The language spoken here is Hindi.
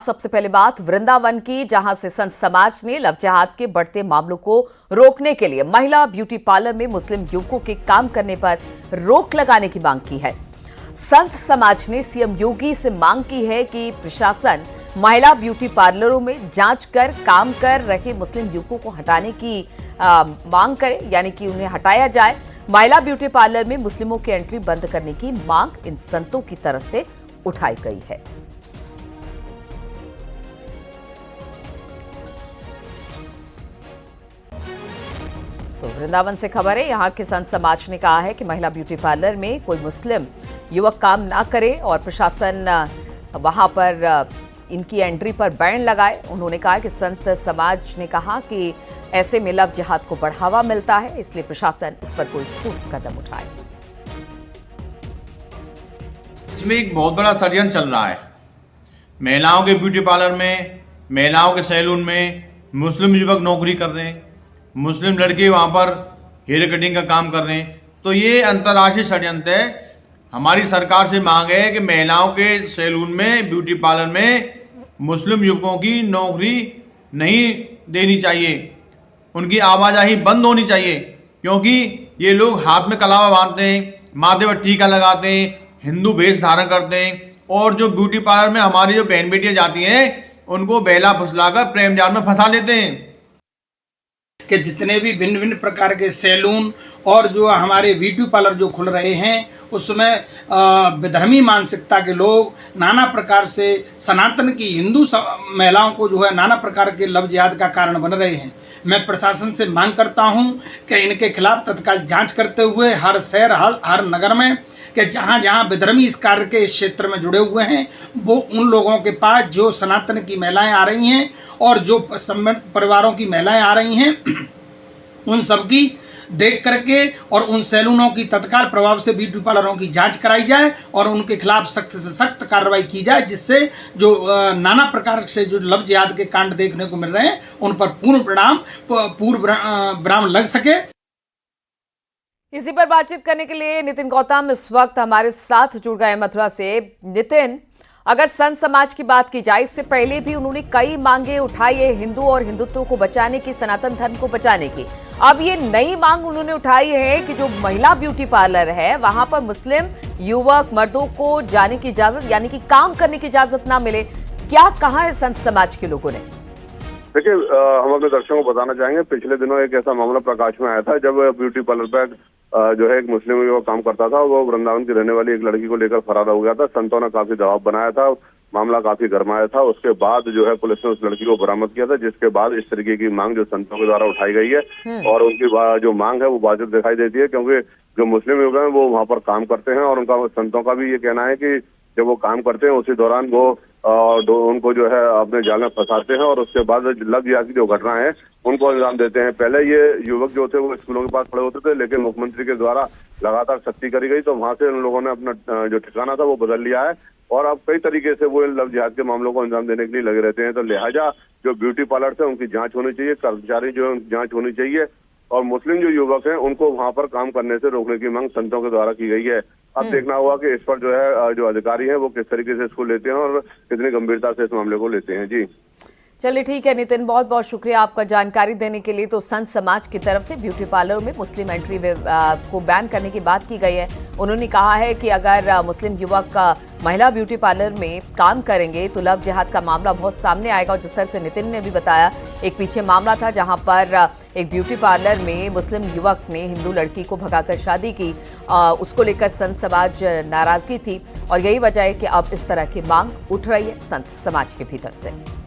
सबसे पहले बात वृंदावन की, जहां से संत समाज ने लव जिहाद के बढ़ते मामलों को रोकने के लिए महिला ब्यूटी पार्लर में मुस्लिम युवकों के काम करने पर रोक लगाने की मांग की है। संत समाज ने सीएम योगी से मांग की है कि प्रशासन महिला ब्यूटी पार्लरों में जांच कर काम कर रहे मुस्लिम युवकों को हटाने की मांग करे, यानी कि उन्हें हटाया जाए। महिला ब्यूटी पार्लर में मुस्लिमों की एंट्री बंद करने की मांग इन संतों की तरफ से उठाई गई है। तो वृंदावन से खबर है, यहां के संत समाज ने कहा है कि महिला ब्यूटी पार्लर में कोई मुस्लिम युवक काम ना करे और प्रशासन वहां पर इनकी एंट्री पर बैन लगाए। उन्होंने कहा कि संत समाज ने कहा कि ऐसे में लव जिहाद को बढ़ावा मिलता है, इसलिए प्रशासन इस पर कोई ठोस कदम उठाए। इसमें एक बहुत बड़ा षड्यंत्र चल रहा है। महिलाओं के ब्यूटी पार्लर में, महिलाओं के सैलून में मुस्लिम युवक नौकरी कर रहे हैं, मुस्लिम लड़के वहाँ पर हेयर कटिंग का काम कर रहे हैं। तो ये अंतर्राष्ट्रीय षड्यंत्र है। हमारी सरकार से मांग है कि महिलाओं के सैलून में, ब्यूटी पार्लर में मुस्लिम युवकों की नौकरी नहीं देनी चाहिए, उनकी आवाजाही बंद होनी चाहिए, क्योंकि ये लोग हाथ में कलावा बांधते हैं, माथे पर टीका लगाते हैं, हिंदू वेश धारण करते हैं और जो ब्यूटी पार्लर में हमारी जो बहन बेटियां जाती हैं उनको बहला फुसलाकर प्रेम जाल में फंसा लेते हैं। कि जितने भी भिन्न भिन्न प्रकार के सैलून और जो हमारे ब्यूटी पार्लर जो खुल रहे हैं उसमें विधर्मी मानसिकता के लोग नाना प्रकार से सनातन की हिंदू महिलाओं को जो है नाना प्रकार के लव जिहाद का कारण बन रहे हैं। मैं प्रशासन से मांग करता हूं कि इनके खिलाफ तत्काल जांच करते हुए हर शहर हर नगर में कि जहां जहां विधर्मी इस कार्य के इस क्षेत्र में जुड़े हुए हैं वो उन लोगों के पास जो सनातन की महिलाएं आ रही हैं और जो परिवारों की महिलाएं आ रही हैं उन सबकी देख करके और उन सैलूनों की तत्काल प्रभाव से ब्यूटी पार्लरों की जांच कराई जाए और उनके खिलाफ सख्त से सख्त कार्रवाई की जाए, जिससे जो नाना प्रकार से जो लव जिहाद के कांड देखने को मिल रहे हैं उन पर पूर्ण विराम लग सके। इसी पर बातचीत करने के लिए नितिन गौतम इस वक्त हमारे साथ जुड़ गए मथुरा से। नितिन, अगर संत समाज की बात की जाए, इससे पहले भी उन्होंने कई मांगे उठाई है हिंदू और हिंदुत्व को बचाने की, सनातन धर्म को बचाने की। अब ये नई मांग उन्होंने उठाई है कि जो महिला ब्यूटी पार्लर है वहां पर मुस्लिम युवक मर्दों को जाने की इजाजत, यानी कि काम करने की इजाजत ना मिले। क्या कहा है संत समाज के लोगों ने? देखिए, हम अपने दर्शकों को बताना चाहेंगे, पिछले दिनों एक ऐसा मामला प्रकाश में आया था जब ब्यूटी पार्लर पर जो है एक मुस्लिम युवक काम करता था, वो वृंदावन की रहने वाली एक लड़की को लेकर फरार हो गया था। संतों ने काफी दबाव बनाया था, मामला काफी गरमाया था। उसके बाद जो है पुलिस ने उस लड़की को बरामद किया था, जिसके बाद इस तरीके की मांग जो संतों के द्वारा उठाई गई है और उनकी जो मांग है वो वाजिब दिखाई देती है, क्योंकि जो मुस्लिम युवक हैं वो वहाँ पर काम करते हैं और उनका संतों का भी ये कहना है कि जब वो काम करते हैं उसी दौरान वो उनको जो है अपने जाल में फंसाते हैं और उसके बाद लव जिहाद की जो घटना है उनको अंजाम देते हैं। पहले ये युवक जो थे वो स्कूलों के पास खड़े होते थे, लेकिन मुख्यमंत्री के द्वारा लगातार सख्ती करी गई तो वहां से उन लोगों ने अपना जो ठिकाना था वो बदल लिया है और अब कई तरीके से वो लव जिहाद के मामलों को अंजाम देने के लिए लगे रहते हैं। तो लिहाजा जो ब्यूटी पार्लर थे उनकी जांच होनी चाहिए, कर्मचारी जो है उनकी जांच होनी चाहिए और मुस्लिम जो युवक हैं उनको वहां पर काम करने से रोकने की मांग संतों के द्वारा की गई है। अब देखना होगा कि इस पर जो है जो अधिकारी हैं वो किस तरीके से इसको लेते हैं और कितनी गंभीरता से इस मामले को लेते हैं। जी चलिए, ठीक है नितिन, बहुत बहुत शुक्रिया आपका जानकारी देने के लिए। तो संत समाज की तरफ से ब्यूटी पार्लरों में मुस्लिम एंट्री को बैन करने की बात की गई है। उन्होंने कहा है कि अगर मुस्लिम युवक महिला ब्यूटी पार्लर में काम करेंगे तो लव जिहाद का मामला बहुत सामने आएगा। और जिस तरह से नितिन ने भी बताया, एक पीछे मामला था जहां पर एक ब्यूटी पार्लर में मुस्लिम युवक ने हिंदू लड़की को भगाकर शादी की, उसको लेकर संत समाज नाराजगी थी और यही वजह है कि अब इस तरह की मांग उठ रही है संत समाज के भीतर से।